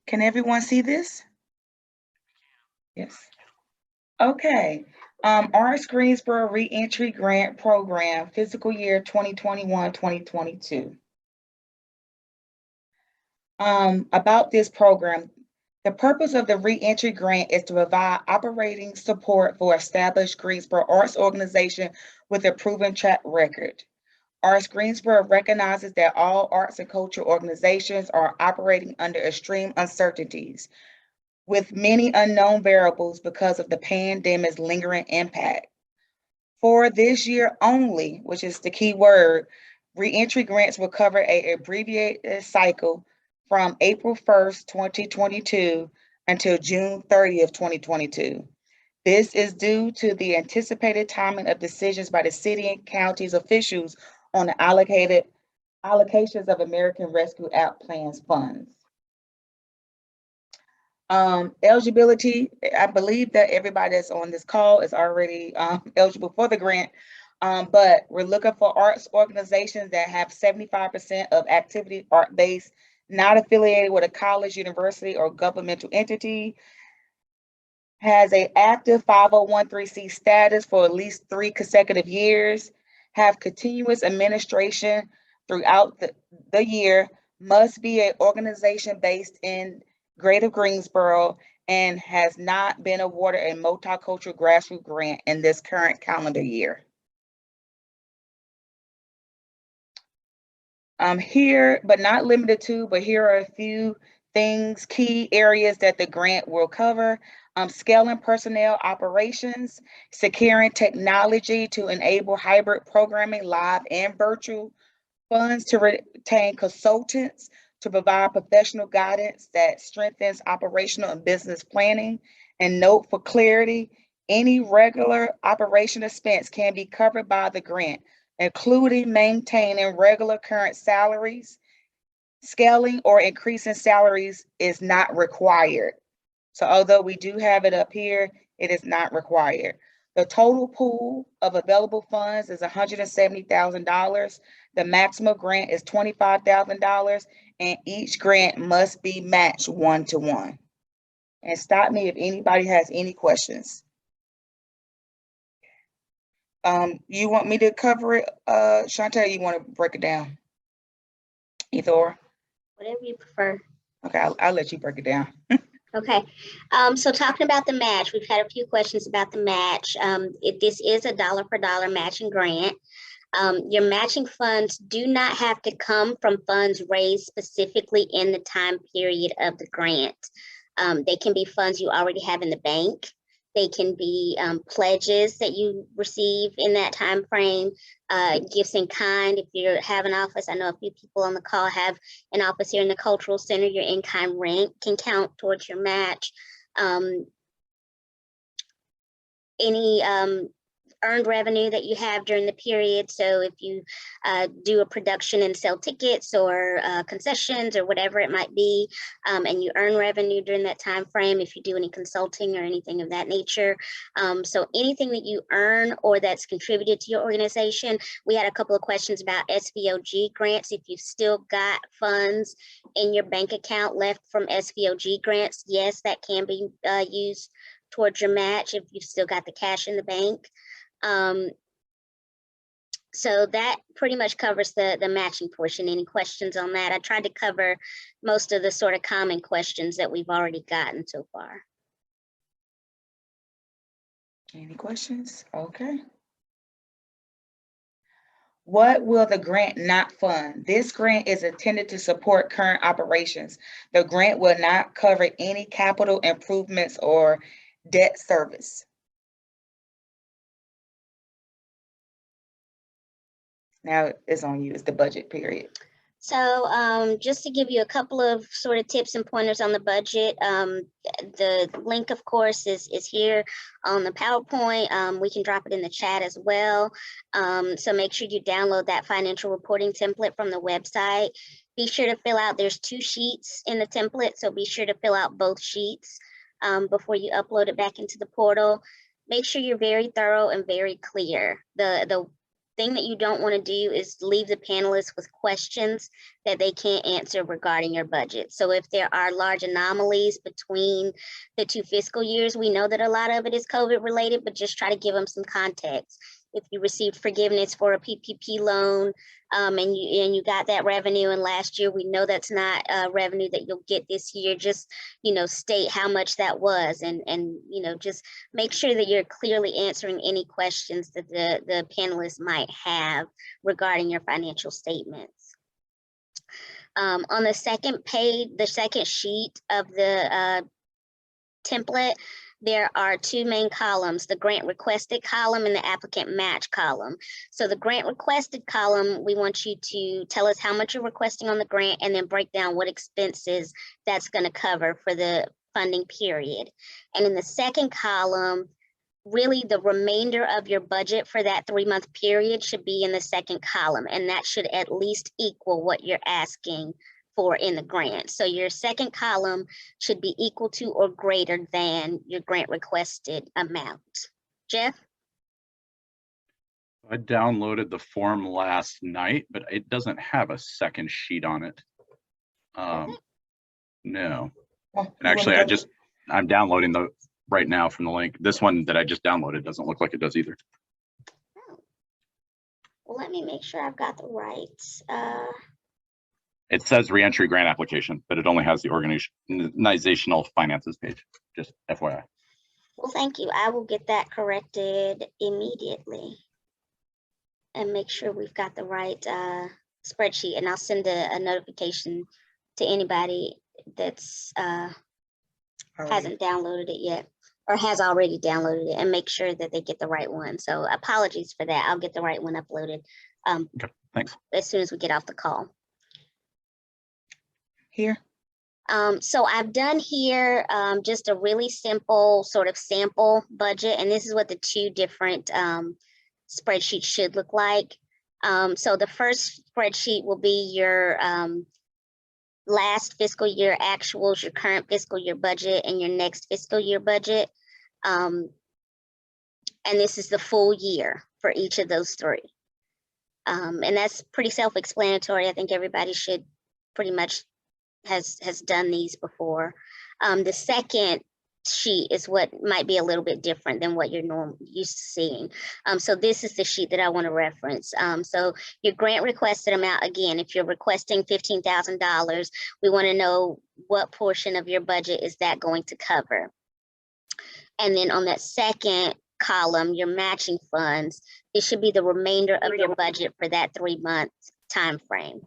Can everyone see this? Yes. Okay. ArtsGreensboro Reentry Grant Program, fiscal year 2021-2022. About this program, the purpose of the Reentry Grant is to provide operating support for established Greensboro arts organization with a proven track record. ArtsGreensboro recognizes that all arts and culture organizations are operating under extreme uncertainties, with many unknown variables because of the pandemic's lingering impact. For this year only, which is the key word, reentry grants will cover an abbreviated cycle from April 1st, 2022 until June 30th, 2022. This is due to the anticipated timing of decisions by the city and county's officials on the allocations of American Rescue Act Plans funds. Eligibility, I believe that everybody that's on this call is already eligible for the grant, but we're looking for arts organizations that have 75% of activity art-based, not affiliated with a college, university, or governmental entity, has an active 501(c) status for at least 3 consecutive years, have continuous administration throughout the year, must be an organization based in Greater Greensboro, and has not been awarded a multicultural grassroots grant in this current calendar year. Here, but not limited to, but here are a few things, key areas that the grant will cover. Scaling personnel operations, securing technology to enable hybrid programming, live and virtual, funds to retain consultants to provide professional guidance that strengthens operational and business planning. And note for clarity, any regular operation expense can be covered by the grant, including maintaining regular current salaries. Scaling or increasing salaries is not required. So although we do have it up here, it is not required. The total pool of available funds is $170,000. The maximum grant is $25,000, and each grant must be matched 1-to-1. And stop me if anybody has any questions. You want me to cover it, Chantel? You want to break it down? Either or. Whatever you prefer. Okay, I'll let you break it down. Okay, so talking about the match, we've had a few questions about the match. This is a dollar per dollar matching grant. Your matching funds do not have to come from funds raised specifically in the time period of the grant. They can be funds you already have in the bank. They can be pledges that you receive in that time frame, gifts in kind. If you have an office, I know a few people on the call have an office here in the Cultural Center, your in-kind rent can count towards your match. Any earned revenue that you have during the period. So if you do a production and sell tickets or concessions or whatever it might be, and you earn revenue during that time frame, if you do any consulting or anything of that nature. So anything that you earn or that's contributed to your organization. We had a couple of questions about SVOG grants. If you've still got funds in your bank account left from SVOG grants, yes, that can be used towards your match if you've still got the cash in the bank. So that pretty much covers the matching portion. Any questions on that? I tried to cover most of the sort of common questions that we've already gotten so far. Any questions? Okay. What will the grant not fund? This grant is intended to support current operations. The grant will not cover any capital improvements or debt service. Now it's on you, it's the budget period. So just to give you a couple of sort of tips and pointers on the budget, the link, of course, is here on the PowerPoint. We can drop it in the chat as well. So make sure you download that financial reporting template from the website. Be sure to fill out, there's 2 sheets in the template, so be sure to fill out both sheets before you upload it back into the portal. Make sure you're very thorough and very clear. The thing that you don't want to do is leave the panelists with questions that they can't answer regarding your budget. So if there are large anomalies between the 2 fiscal years, we know that a lot of it is COVID related, but just try to give them some context. If you received forgiveness for a PPP loan, and you got that revenue in last year, we know that's not revenue that you'll get this year. Just, state how much that was, and just make sure that you're clearly answering any questions that the panelists might have regarding your financial statements. On the second page, the second sheet of the template, there are 2 main columns, the grant requested column and the applicant match column. So the grant requested column, we want you to tell us how much you're requesting on the grant and then break down what expenses that's going to cover for the funding period. And in the second column, really the remainder of your budget for that 3-month period should be in the second column, and that should at least equal what you're asking for in the grant. So your second column should be equal to or greater than your grant requested amount. Jeff? I downloaded the form last night, but it doesn't have a second sheet on it. No. And actually, I'm downloading the right now from the link. This one that I just downloaded doesn't look like it does either. Oh. Well, let me make sure I've got the right. It says reentry grant application, but it only has the organizational finances page, just FYI. Well, thank you. I will get that corrected immediately and make sure we've got the right spreadsheet, and I'll send a notification to anybody that's hasn't downloaded it yet or has already downloaded it, and make sure that they get the right one. So apologies for that. I'll get the right one uploaded Okay, thanks. as soon as we get off the call. Here. So I've done here just a really simple sort of sample budget, and this is what the 2 different spreadsheets should look like. So the first spreadsheet will be your last fiscal year actuals, your current fiscal year budget, and your next fiscal year budget. And this is the full year for each of those 3. And that's pretty self-explanatory. I think everybody should pretty much has done these before. The second sheet is what might be a little bit different than what you're used to seeing. So this is the sheet that I want to reference. So your grant requested amount, again, if you're requesting $15,000, we want to know what portion of your budget is that going to cover. And then on that second column, your matching funds, it should be the remainder of your budget for that 3-month time frame.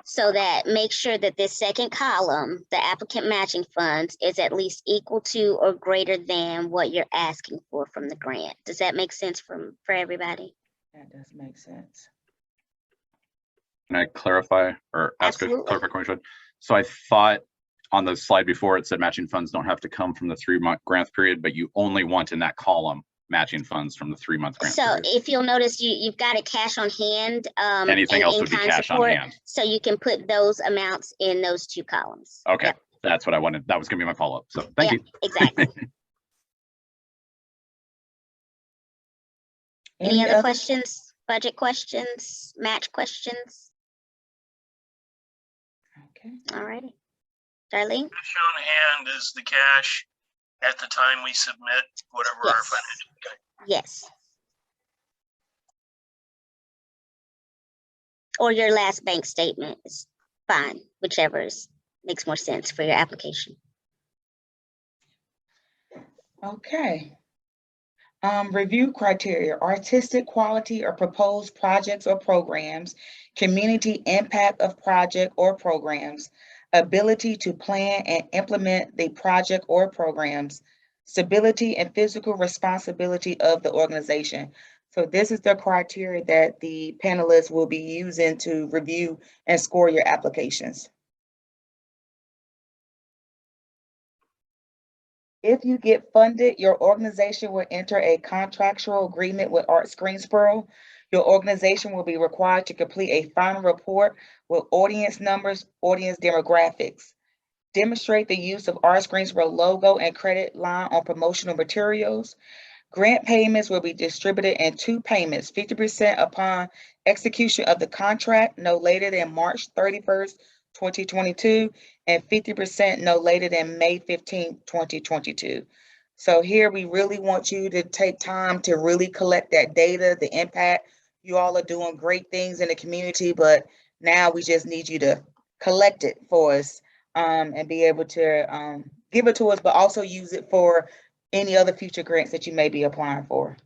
So that make sure that this second column, the applicant matching funds, is at least equal to or greater than what you're asking for from the grant. Does that make sense for everybody? That does make sense. Can I clarify or ask Absolutely. a clarifying question? So I thought on the slide before it said matching funds don't have to come from the 3-month grant period, but you only want in that column matching funds from the 3-month grant So period. if you'll notice, you've got a cash on hand. Anything else would be cash on hand. So you can put those amounts in those 2 columns. Okay, Yep. That's what I wanted. That was going to be my follow-up. So thank you. Exactly. Any other questions? Budget questions? Match questions? Okay. All righty. Darlene? Cash on hand is the cash at the time we submit whatever our Yes. financial. Yes. Or your last bank statement is fine, whichever makes more sense for your application. Okay. Review criteria: artistic quality or proposed projects or programs, community impact of project or programs, ability to plan and implement the project or programs, stability and physical responsibility of the organization. So this is the criteria that the panelists will be using to review and score your applications. If you get funded, your organization will enter a contractual agreement with ArtsGreensboro. Your organization will be required to complete a final report with audience numbers, audience demographics. Demonstrate the use of ArtsGreensboro logo and credit line on promotional materials. Grant payments will be distributed in 2 payments, 50% upon execution of the contract no later than March 31st, 2022, and 50% no later than May 15th, 2022. So here we really want you to take time to really collect that data, the impact. You all are doing great things in the community, but now we just need you to collect it for us, and be able to give it to us, but also use it for any other future grants that you may be applying for.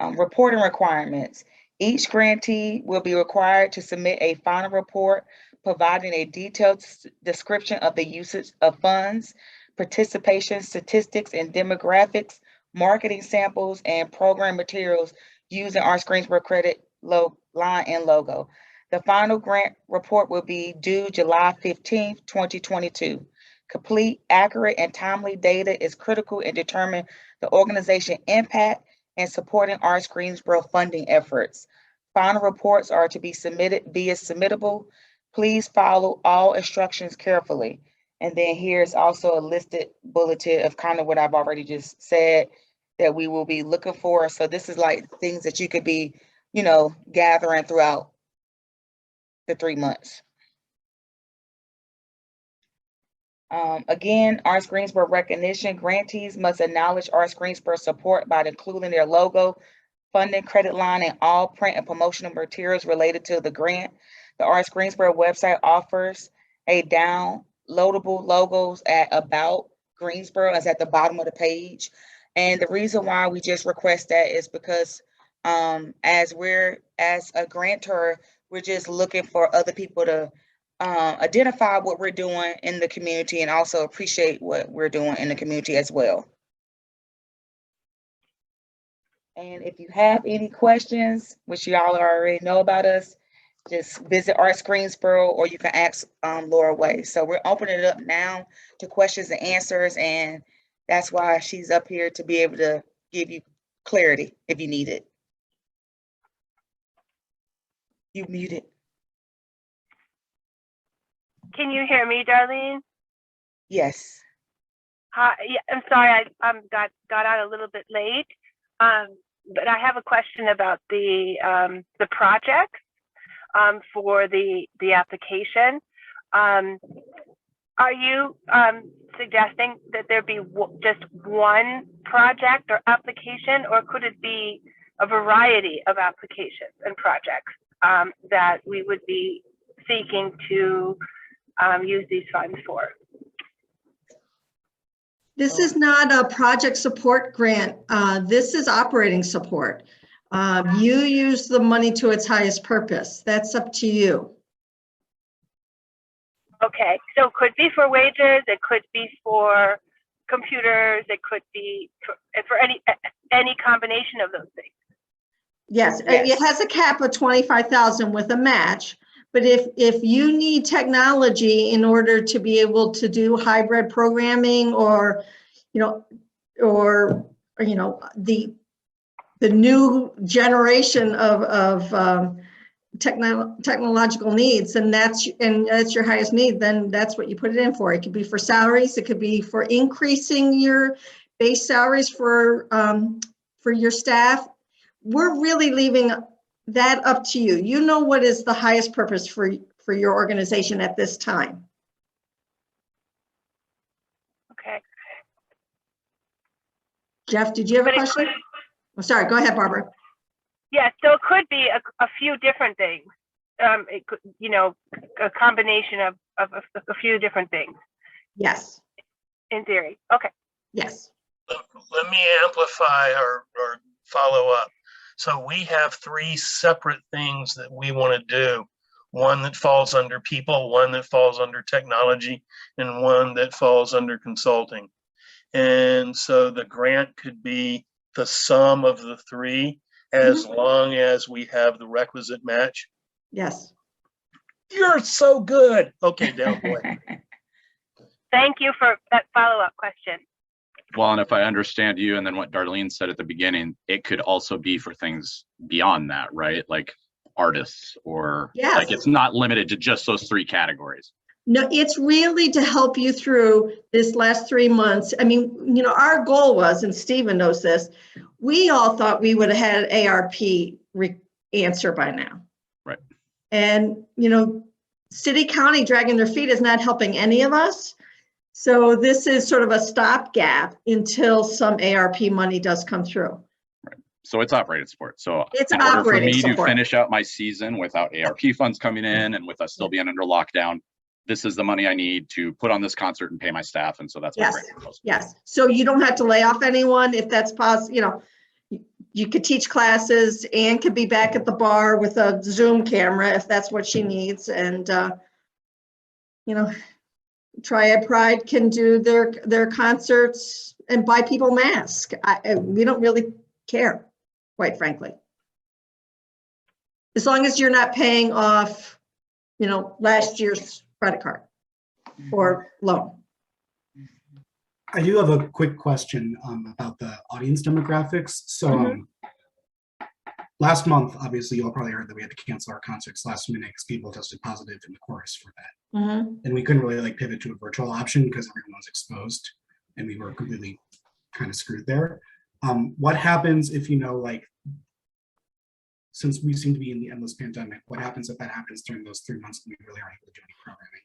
Reporting requirements. Each grantee will be required to submit a final report providing a detailed description of the usage of funds, participation statistics and demographics, marketing samples, and program materials using ArtsGreensboro credit line and logo. The final grant report will be due July 15th, 2022. Complete, accurate, and timely data is critical in determining the organization impact and supporting ArtsGreensboro funding efforts. Final reports are to be submitted via submittable. Please follow all instructions carefully. And then here's also a listed bulletin of kind of what I've already just said that we will be looking for. So this is like things that you could be, gathering throughout the 3 months. Again, ArtsGreensboro recognition. Grantees must acknowledge ArtsGreensboro support by including their logo, funding, credit line, and all print and promotional materials related to the grant. The ArtsGreensboro website offers a downloadable logos at About Greensboro, as at the bottom of the page. And the reason why we just request that is because as a grantor, we're just looking for other people to identify what we're doing in the community and also appreciate what we're doing in the community as well. And if you have any questions, which y'all already know about us, just visit ArtsGreensboro or you can ask Laura Way. So we're opening it up now to questions and answers, and that's why she's up here, to be able to give you clarity if you need it. You muted. Can you hear me, Darlene? Yes. Hi. Yeah, I'm sorry, I got out a little bit late, but I have a question about the project for the application. Are you suggesting that there be just one project or application, or could it be a variety of applications and projects that we would be seeking to use these funds for? This is not a project support grant. This is operating support. You use the money to its highest purpose. That's up to you. Okay, so it could be for wages, it could be for computers, it could be for any combination of those things. Yes, it has a cap of 25,000 with a match. But if you need technology in order to be able to do hybrid programming, or the new generation of technological needs, and that's your highest need, then that's what you put it in for. It could be for salaries, it could be for increasing your base salaries for your staff. We're really leaving that up to you. You know what is the highest purpose for your organization at this time. Okay. Jeff, did you have a question? I'm sorry, go ahead, Barbara. Yeah, so it could be a few different things. It could, a combination of a few different things. Yes. In theory. Okay. Yes. Let me amplify or follow up. So we have 3 separate things that we want to do. One that falls under people, one that falls under technology, and one that falls under consulting. And so the grant could be the sum of the 3, as long as we have the requisite match. Yes. You're so good. Okay, down boy. Thank you for that follow-up question. Well, and if I understand you and then what Darlene said at the beginning, it could also be for things beyond that, right? Like artists, or yes. like it's not limited to just those 3 categories. No, it's really to help you through this last 3 months. I mean, you know, our goal was, and Stephen knows this, we all thought we would have had ARP answer by now. Right. And, you know, city, county dragging their feet is not helping any of us. So this is sort of a stopgap until some ARP money does come through. So it's operating support. So It's in order for operating me to support. finish out my season without ARP funds coming in and with us still being under lockdown, this is the money I need to put on this concert and pay my staff. And so that's my Yes. grant proposal. Yes, so you don't have to lay off anyone if that's possible. You know, you could teach classes. Anne could be back at the bar with a Zoom camera if that's what she needs. And, you know, Triad Pride can do their concerts and buy people masks. We don't really care, quite frankly. As long as you're not paying off, you know, last year's credit card or loan. I do have a quick question about the audience demographics. So last month, obviously, you all probably heard that we had to cancel our concerts last minute because people tested positive in the chorus for that. And we couldn't really like pivot to a virtual option because everyone was exposed and we were completely kind of screwed there. What happens if, you know, like, since we seem to be in the endless pandemic, what happens if that happens during those 3 months and we really aren't able to do any programming?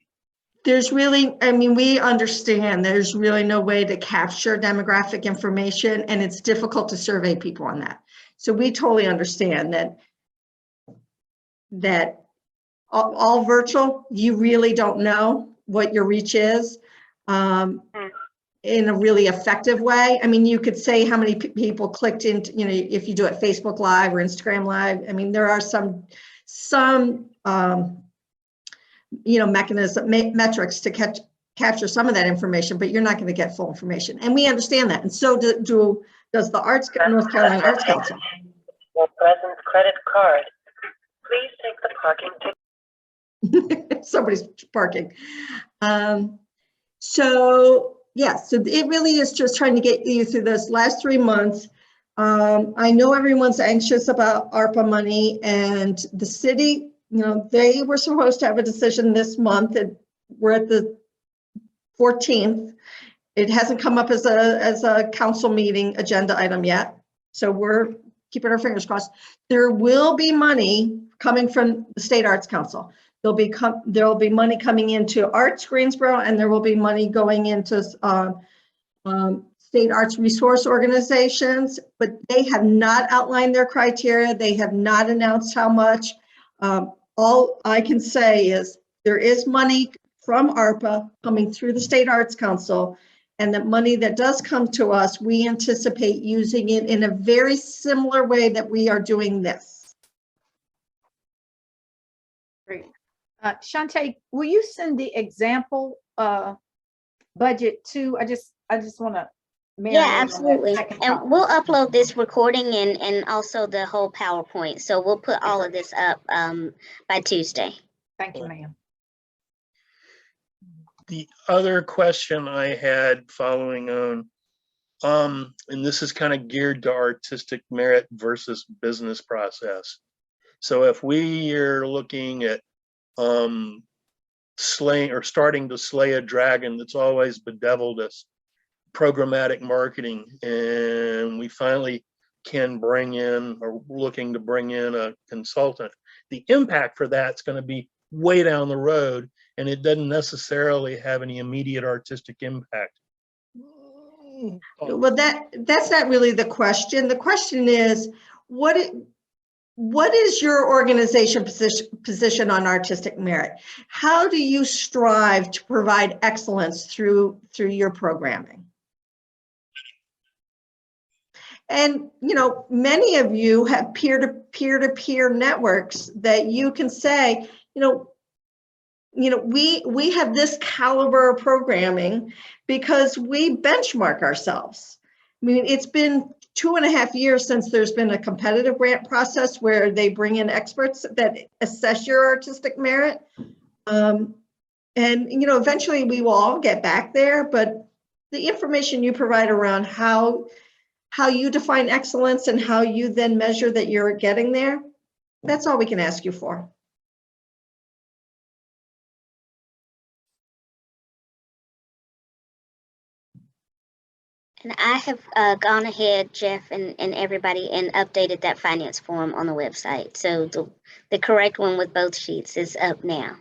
There's really, I mean, we understand there's really no way to capture demographic information, and it's difficult to survey people on that. So we totally understand that all virtual, you really don't know what your reach is in a really effective way. I mean, you could say how many people clicked into, you know, if you do it Facebook Live or Instagram Live. I mean, there are some you know, metrics to capture some of that information, but you're not going to get full information. And we understand that. And so does the North Carolina Arts Council. Your present credit card. Please take the parking ticket. Somebody's parking. So yeah, so it really is just trying to get you through this last 3 months. I know everyone's anxious about ARPA money, and the city, you know, they were supposed to have a decision this month, and we're at the 14th. It hasn't come up as a council meeting agenda item yet, so we're keeping our fingers crossed. There will be money coming from the State Arts Council. There will be money coming into ArtsGreensboro, and there will be money going into state arts resource organizations, but they have not outlined their criteria. They have not announced how much. All I can say is there is money from ARPA coming through the State Arts Council, and that money that does come to us, we anticipate using it in a very similar way that we are doing this. Great. Shantae, will you send the example budget too? I just want to. Yeah, absolutely. And we'll upload this recording and also the whole PowerPoint. So we'll put all of this up by Tuesday. Thank you, ma'am. The other question I had following on, and this is kind of geared to artistic merit versus business process. So if we are looking at slaying or starting to slay a dragon that's always bedeviled us, programmatic marketing, and we finally can bring in or looking to bring in a consultant, the impact for that's going to be way down the road, and it doesn't necessarily have any immediate artistic impact. Well, that's not really the question. The question is, what is your organization position on artistic merit? How do you strive to provide excellence through your programming? And, you know, many of you have peer-to-peer networks that you can say, you know, we have this caliber of programming because we benchmark ourselves. I mean, it's been 2.5 years since there's been a competitive grant process where they bring in experts that assess your artistic merit. And, you know, eventually we will all get back there, but the information you provide around how you define excellence and how you then measure that you're getting there, that's all we can ask you for. And I have gone ahead, Jeff, and everybody, and updated that finance form on the website. So the correct one with both sheets is up now.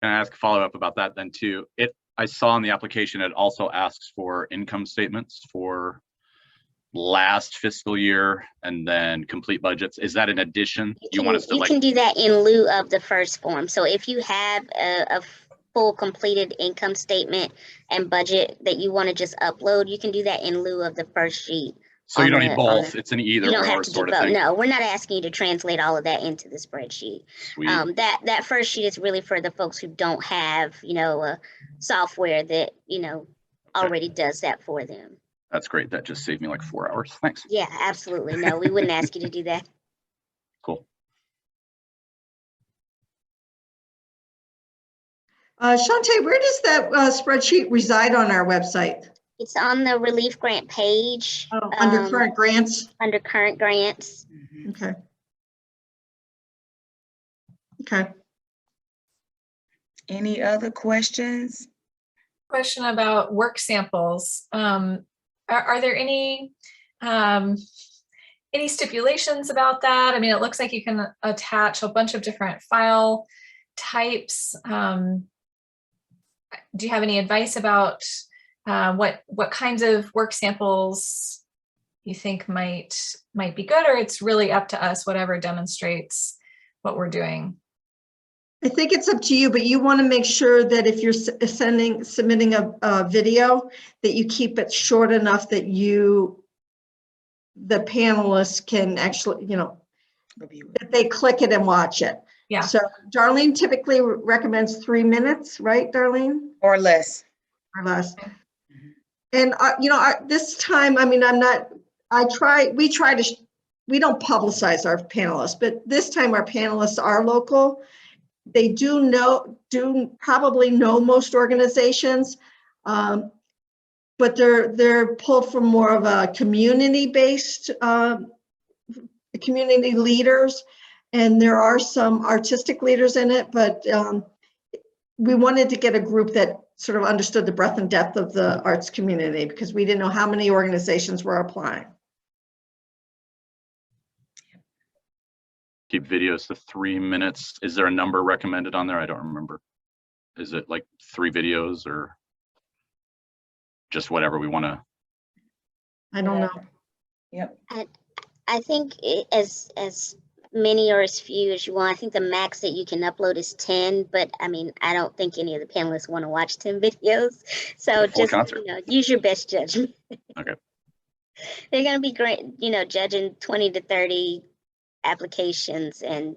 Can I ask a follow-up about that then too? I saw in the application, it also asks for income statements for last fiscal year and then complete budgets. Is that in addition? You want us to You like, can do that in lieu of the first form. So if you have a full completed income statement and budget that you want to just upload, you can do that in lieu of the first sheet. so you don't need both, it's an either You don't have or to do sort of both. thing? No, we're not asking you to translate all of that into the spreadsheet. Sweet. That first sheet is really for the folks who don't have, software that, already does that for them. That's great. That just saved me like 4 hours. Thanks. Yeah, absolutely. No, we wouldn't ask you to do that. Cool. Shantae, where does that spreadsheet reside on our website? It's on the relief grant page. Under current grants? Under current grants. Okay. Okay. Any other questions? Question about work samples. Are there any stipulations about that? I mean, it looks like you can attach a bunch of different file types. Do you have any advice about what kinds of work samples you think might be good, or it's really up to us, whatever demonstrates what we're doing? I think it's up to you, but you want to make sure that if you're submitting a video, that you keep it short enough that the panelists can actually, that they click it and watch it. Yeah. So Darlene typically recommends 3 minutes, right, Darlene? Or less. Or less. And this time, I mean, we don't publicize our panelists, but this time our panelists are local. They do probably know most organizations, but they're pulled from more of a community-based, community leaders, and there are some artistic leaders in it, but we wanted to get a group that sort of understood the breadth and depth of the arts community, because we didn't know how many organizations were applying. Keep videos to 3 minutes. Is there a number recommended on there? I don't remember. Is it like 3 videos or just whatever we want to? I don't know. Yep. I think as many or as few as you want. I think the max that you can upload is 10, but I mean, I don't think any of the panelists want to watch 10 videos. So just, use your best judgment. Okay. They're going to be great, judging 20 to 30 applications, and,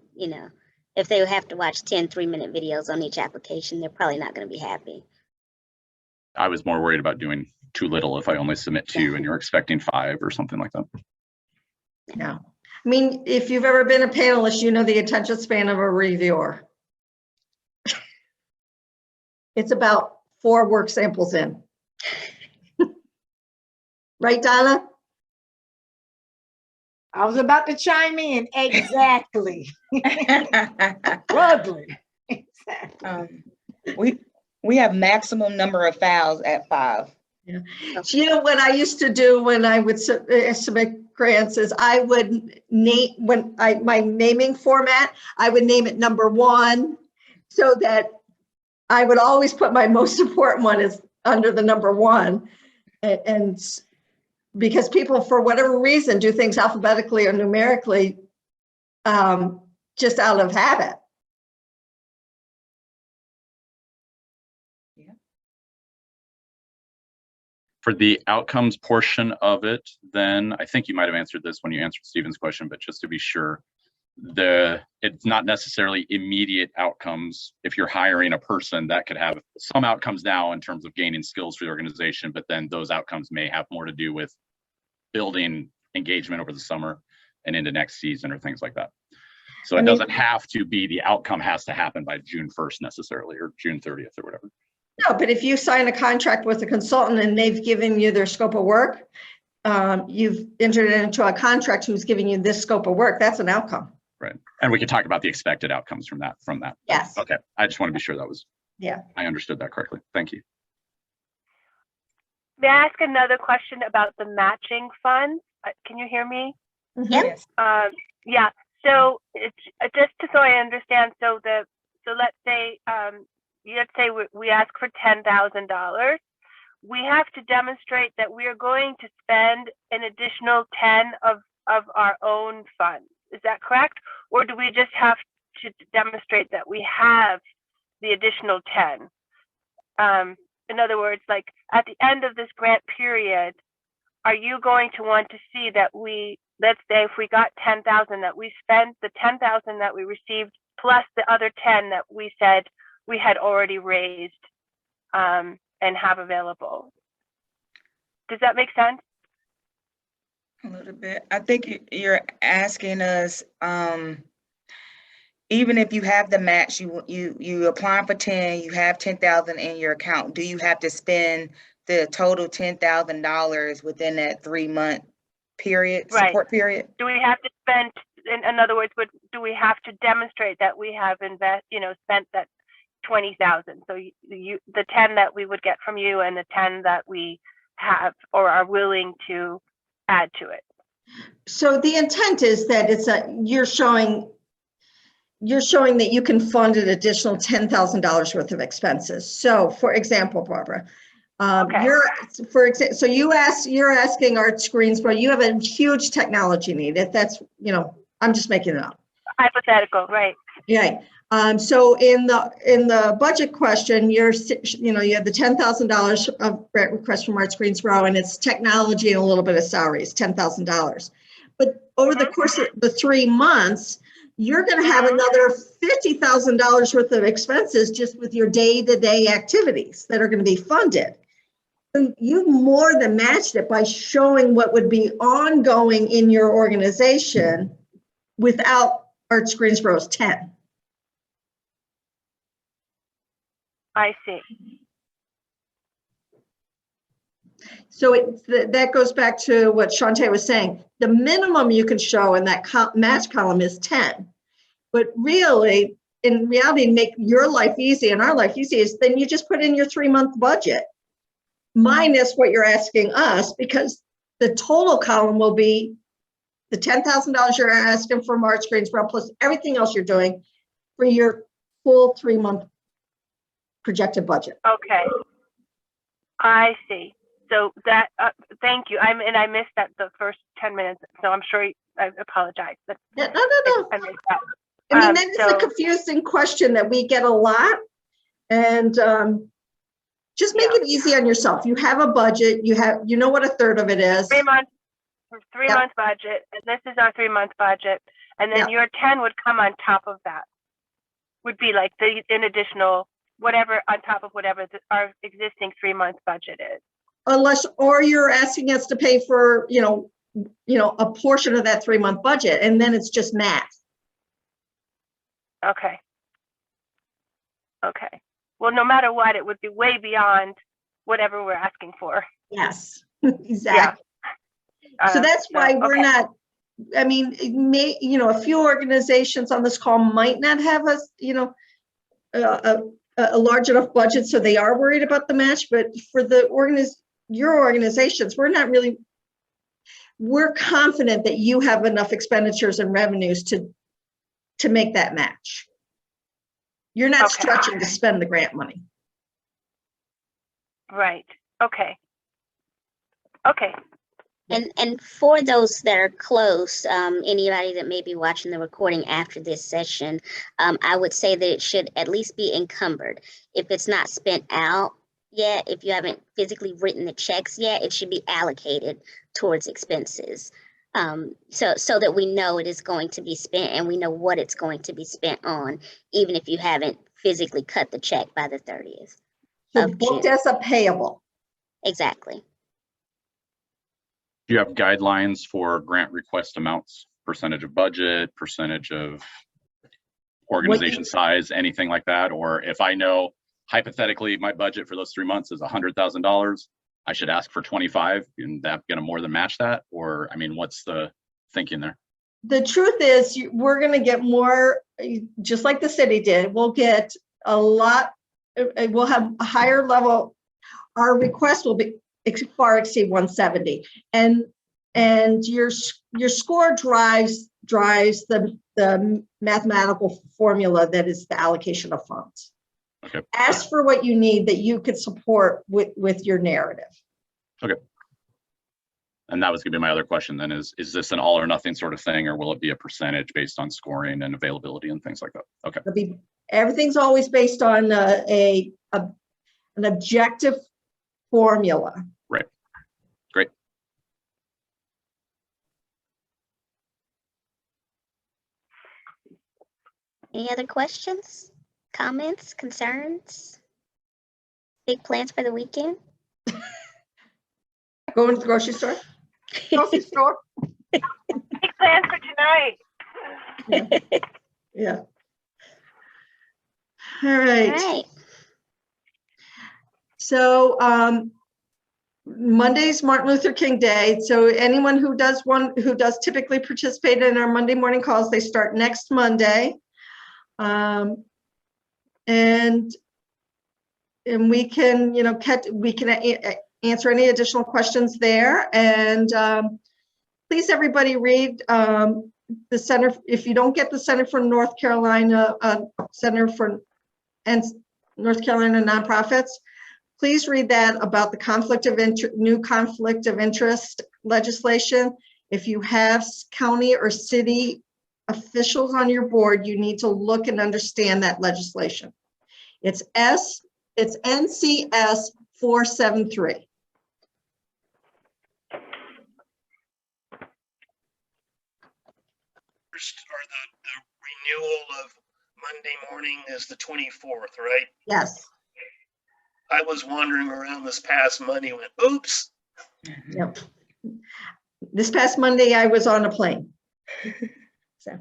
if they have to watch 10 3-minute videos on each application, they're probably not going to be happy. I was more worried about doing too little if I only submit 2 and you're expecting 5 or something like that. Yeah. I mean, if you've ever been a panelist, you know the attention span of a reviewer. It's about 4 work samples in. Right, Donna? I was about to chime in. Exactly. Struggling. Exactly. We have maximum number of files at 5. Yeah. So, what I used to do when I would submit grants is I would name, my naming format, I would name it number 1, so that I would always put my most important one as under the number 1. And because people, for whatever reason, do things alphabetically or numerically, just out of habit. For the outcomes portion of it, then I think you might have answered this when you answered Stephen's question, but just to be sure, it's not necessarily immediate outcomes. If you're hiring a person, that could have some outcomes now in terms of gaining skills for the organization, but then those outcomes may have more to do with building engagement over the summer and into next season or things like that. So it doesn't have to be the outcome has to happen by June 1st necessarily, or June 30th or whatever. No, but if you sign a contract with a consultant and they've given you their scope of work, you've entered into a contract who's giving you this scope of work, that's an outcome. Right. And we can talk about the expected outcomes from that. Yes. Okay. I just want to be sure that was, yeah, I understood that correctly. Thank you. May I ask another question about the matching funds? Can you hear me? Mhm. Yes. Yeah. So it's just so I understand. So let's say we ask for $10,000. We have to demonstrate that we are going to spend an additional 10 of our own funds. Is that correct? Or do we just have to demonstrate that we have the additional 10? In other words, like at the end of this grant period, are you going to want to see that let's say if we got 10,000, that we spent the 10,000 that we received plus the other 10 that we said we had already raised and have available? Does that make sense? A little bit. I think you're asking us, even if you have the match, you applying for 10, you have 10,000 in your account. Do you have to spend the total $10,000 within that 3-month period, Right. support period? Do we have to spend, in other words, do we have to demonstrate that we have spent that 20,000? So the 10 that we would get from you and the 10 that we have or are willing to add to it. So the intent is that you're showing that you can fund an additional $10,000 worth of expenses. So for example, Barbara, Okay. you're asking ArtsGreensboro, you have a huge technology need. If that's, I'm just making it up. Hypothetical, right? Yeah. So in the budget question, you have the $10,000 of grant request from ArtsGreensboro, and it's technology and a little bit of salaries, $10,000. But over the course of the 3 months, you're going to have another $50,000 worth of expenses just with your day-to-day activities that are going to be funded. So you more than matched it by showing what would be ongoing in your organization without ArtsGreensboro's 10. I see. So that goes back to what Shantae was saying. The minimum you can show in that match column is 10. But really, in reality, make your life easy and our life easy is then you just put in your 3-month budget minus what you're asking us, because the total column will be the $10,000 you're asking from ArtsGreensboro plus everything else you're doing for your full 3-month projected budget. Okay. I see. So that, thank you. I missed that the first 10 minutes, so I'm sure I apologize. No. I missed that. I mean, that is a confusing question that we get a lot, and just make it easy on yourself. You have a budget. You know what a third of it is. 3 months, 3 month budget, and this is our 3-month budget, and then your 10 would come on top of that. Would be like an additional whatever on top of whatever our existing 3-month budget is. Or you're asking us to pay for, a portion of that 3-month budget, and then it's just math. Okay. Okay. Well, no matter what, it would be way beyond whatever we're asking for. Yes, exactly. Yeah. So that's why we're not, I mean, a few organizations on this call might not have a large enough budget, so they are worried about the match, but for your organizations, we're confident that you have enough expenditures and revenues to make that match. You're not stretching to spend the grant money. Right. Okay. Okay. And for those that are close, anybody that may be watching the recording after this session, I would say that it should at least be encumbered. If it's not spent out yet, if you haven't physically written the checks yet, it should be allocated towards expenses. So that we know it is going to be spent and we know what it's going to be spent on, even if you haven't physically cut the check by the 30th. So booked as a payable. Exactly. Do you have guidelines for grant request amounts, percentage of budget, percentage of organization size, anything like that? Or if I know hypothetically my budget for those 3 months is $100,000, I should ask for 25, and that's going to more than match that? Or, I mean, what's the thinking there? The truth is we're going to get more, just like the city did. We'll get a lot, we'll have a higher level. Our request will be far exceed 170. And your score drives the mathematical formula that is the allocation of funds. Okay. Ask for what you need that you could support with your narrative. Okay. And that was gonna be my other question then, is this an all or nothing sort of thing, or will it be a percentage based on scoring and availability and things like that? Okay. Everything's always based on an objective formula. Right. Great. Any other questions, comments, concerns? Big plans for the weekend? Going to the grocery store? Grocery store? Big plans for tonight. Yeah. All All right. right. So Monday's Martin Luther King Day. So anyone who does typically participate in our Monday morning calls, they start next Monday. And we can, answer any additional questions there. And please, everybody, read the Center. If you don't get the Center for North Carolina North Carolina Nonprofits, please read that about the new conflict of interest legislation. If you have county or city officials on your board, you need to look and understand that legislation. It's NCS 473. First, or the renewal of Monday morning is the 24th, right? Yes. I was wandering around this past Monday and went, oops. Yep. This past Monday, I was on a plane. So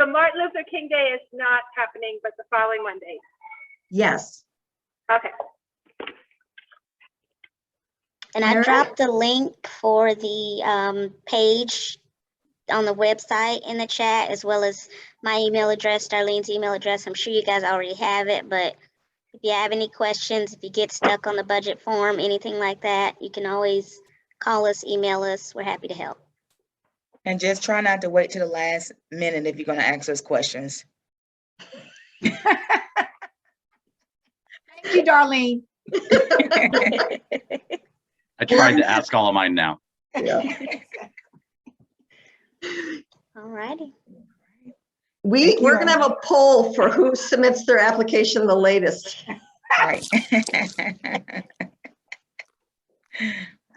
Martin Luther King Day is not happening, but the following Monday. yes. Okay. And I dropped the link for the page on the website in the chat, as well as my email address, Darlene's email address. I'm sure you guys already have it, but if you have any questions, if you get stuck on the budget form, anything like that, you can always call us, email us. We're happy to help. And just try not to wait to the last minute if you're going to ask us questions. Thank you, Darlene. I tried to ask all of mine now. Yeah. All righty. We're going to have a poll for who submits their application the latest. Right.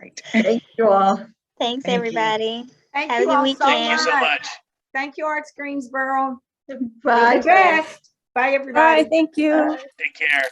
Right. Thank you all. Thanks, Thank you. everybody. Thank Have a you good all weekend. Thank you so much. much. Thank you, Arts Greensboro. Bye. You're the best. Bye, everybody. Bye, thank you. Take care.